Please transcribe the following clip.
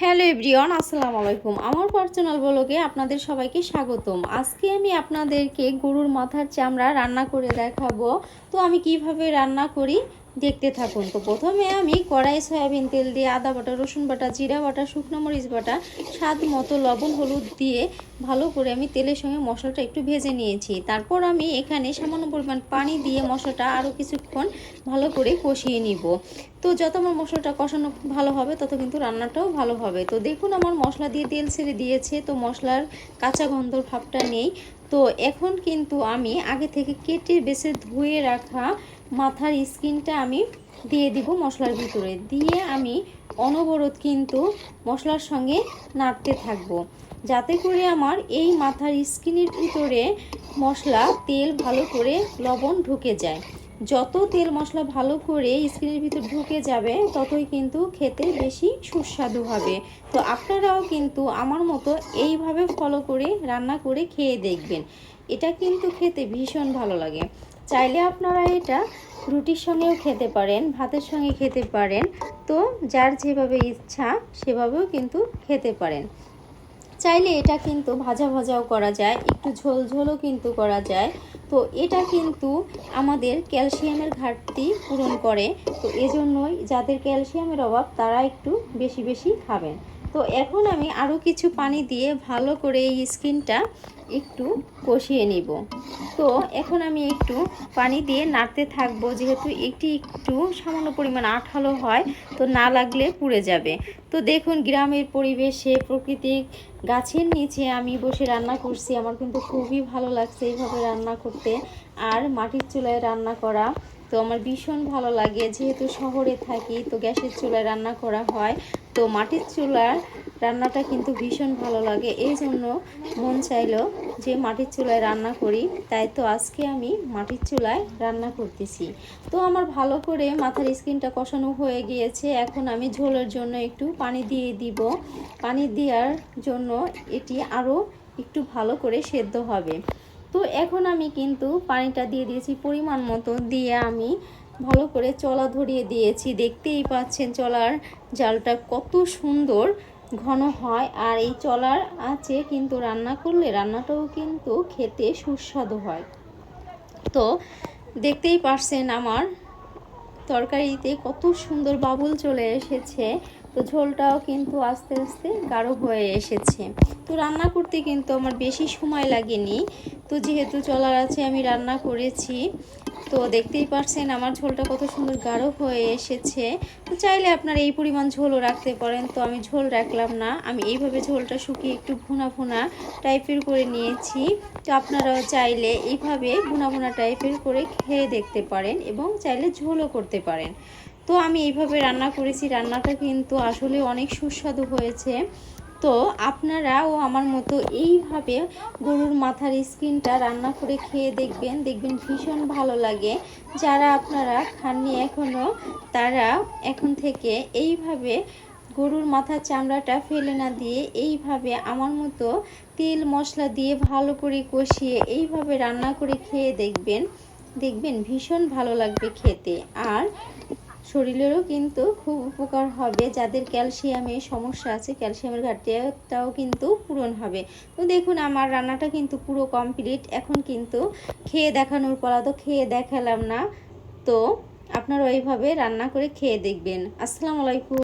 Hello everyone, আসসালামু আলাইকুম। আমার পার্সোনাল ব্লগে আপনাদের সবাইকে স্বাগতম। আজকে আমি আপনাদেরকে গরুর মাথার চামড়া রান্না করে দেখাবো। তো আমি কিভাবে রান্না করি দেখতে থাকুন। তো প্রথমে আমি কড়াই সয়াবিন তেল দিয়ে আদা বাটা, রসুন বাটা, জিরা বাটা, শুকনো মরিচ বাটা, স্বাদ মতো লবণ হলুদ দিয়ে ভালো করে আমি তেলের সঙ্গে মশলাটা একটু ভেজে নিয়েছি। তারপর আমি এখানে সামান্য পরিমাণ পানি দিয়ে মশলাটা আরও কিছুক্ষণ ভালো করে কষিয়ে নিব। তো যত আমার মশলাটা কষানো ভালো হবে তত কিন্তু রান্নাটাও ভালো হবে। তো দেখুন আমার মশলা দিয়ে তেল ছেড়ে দিয়েছে, তো মশলার কাঁচা গন্ধর ভাবটা নেই। তো এখন কিন্তু আমি আগে থেকে কেটে বেছে ধুয়ে রাখা মাথার স্কিনটা আমি দিয়ে দিব মশলার ভিতরে, দিয়ে আমি অনবরত কিন্তু মশলার সঙ্গে নাড়তে থাকবো, যাতে করে আমার এই মাথার স্কিনের ভিতরে মশলা তেল ভালো করে লবণ ঢুকে যায়। যত তেল মশলা ভালো করে স্কিনের ভিতর ঢুকে যাবে ততই কিন্তু খেতে বেশি সুস্বাদু হবে। তো আপনারাও কিন্তু আমার মতো এইভাবে ফলো করে রান্না করে খেয়ে দেখবেন, এটা কিন্তু খেতে ভীষণ ভালো লাগে। চাইলে আপনারা এটা রুটির সঙ্গেও খেতে পারেন, ভাতের সঙ্গে খেতে পারেন। তো যার যেভাবে ইচ্ছা সেভাবেও কিন্তু খেতে পারেন। চাইলে এটা কিন্তু ভাজা ভাজাও করা যায়, একটু ঝোল ঝোলও কিন্তু করা যায়। তো এটা কিন্তু আমাদের ক্যালসিয়ামের ঘাটতি পূরণ করে। তো এজন্যই যাদের ক্যালসিয়ামের অভাব তারা একটু বেশি বেশি খাবেন। তো এখন আমি আরও কিছু পানি দিয়ে ভালো করে এই স্কিনটা একটু কষিয়ে নিব। তো এখন আমি একটু পানি দিয়ে নাড়তে থাকবো, যেহেতু এটি একটু সামান্য পরিমাণ আঠালো হয়, তো না লাগলে পুড়ে যাবে। তো দেখুন গ্রামের পরিবেশে প্রকৃতির গাছের নিচে আমি বসে রান্না করছি, আমার কিন্তু খুবই ভালো লাগছে এইভাবে রান্না করতে। আর মাটির চুলায় রান্না করা তো আমার ভীষণ ভালো লাগে, যেহেতু শহরে থাকি তো গ্যাসের চুলায় রান্না করা হয়। তো মাটির চুলার রান্নাটা কিন্তু ভীষণ ভালো লাগে, এই জন্য মন চাইলো যে মাটির চুলায় রান্না করি। তাই তো আজকে আমি মাটির চুলায় রান্না করতেছি। তো আমার ভালো করে মাথার স্কিনটা কষানো হয়ে গিয়েছে, এখন আমি ঝোলের জন্য একটু পানি দিয়ে দিব। পানি দেওয়ার জন্য এটি আরও একটু ভালো করে সেদ্ধ হবে। তো এখন আমি কিন্তু পানিটা দিয়ে দিয়েছি পরিমাণ মতো, দিয়ে আমি ভালো করে চলা ধরিয়ে দিয়েছি। দেখতেই পাচ্ছেন চলার জালটা কত সুন্দর ঘন হয়, আর এই চলার আঁচে কিন্তু রান্না করলে রান্নাটাও কিন্তু খেতে সুস্বাদু হয়। তো দেখতেই পারছেন আমার তরকারিতে কত সুন্দর বাবুল চলে এসেছে। তো ঝোলটাও কিন্তু আস্তে আস্তে গাঢ় হয়ে এসেছে। তো রান্না করতে কিন্তু আমার বেশি সময় লাগেনি, তো যেহেতু চলার আছে আমি রান্না করেছি। তো দেখতেই পারছেন আমার ঝোলটা কত সুন্দর গাঢ় হয়ে এসেছে। তো চাইলে আপনারা এই পরিমাণ ঝোলও রাখতে পারেন, তো আমি ঝোল রাখলাম না, আমি এইভাবে ঝোলটা শুকিয়ে একটু ভুনা ভুনা টাইপের করে নিয়েছি। তো আপনারাও চাইলে এইভাবে ভুনা ভুনা টাইপের করে খেয়ে দেখতে পারেন এবং চাইলে ঝোলও করতে পারেন। তো আমি এইভাবে রান্না করেছি, রান্নাটা কিন্তু আসলে অনেক সুস্বাদু হয়েছে। তো আপনারাও আমার মতো এইভাবে গরুর মাথার স্কিনটা রান্না করে খেয়ে দেখবেন, দেখবেন ভীষণ ভালো লাগে। যারা আপনারা খাননি এখনও, তারা এখন থেকে এইভাবে গরুর মাথার চামড়াটা ফেলে না দিয়ে এইভাবে আমার মতো তেল মশলা দিয়ে ভালো করে কষিয়ে এইভাবে রান্না করে খেয়ে দেখবেন, দেখবেন ভীষণ ভালো লাগবে খেতে। আর শরীরেরও কিন্তু খুব উপকার হবে, যাদের ক্যালসিয়ামের সমস্যা আছে ক্যালসিয়ামের ঘাটতিটাও কিন্তু পূরণ হবে। তো দেখুন আমার রান্নাটা কিন্তু পুরো কমপ্লিট, এখন কিন্তু খেয়ে দেখানোর পালা। তো খেয়ে দেখালাম না, তো আপনারা এইভাবে রান্না করে খেয়ে দেখবেন। আসসালামু আলাইকুম।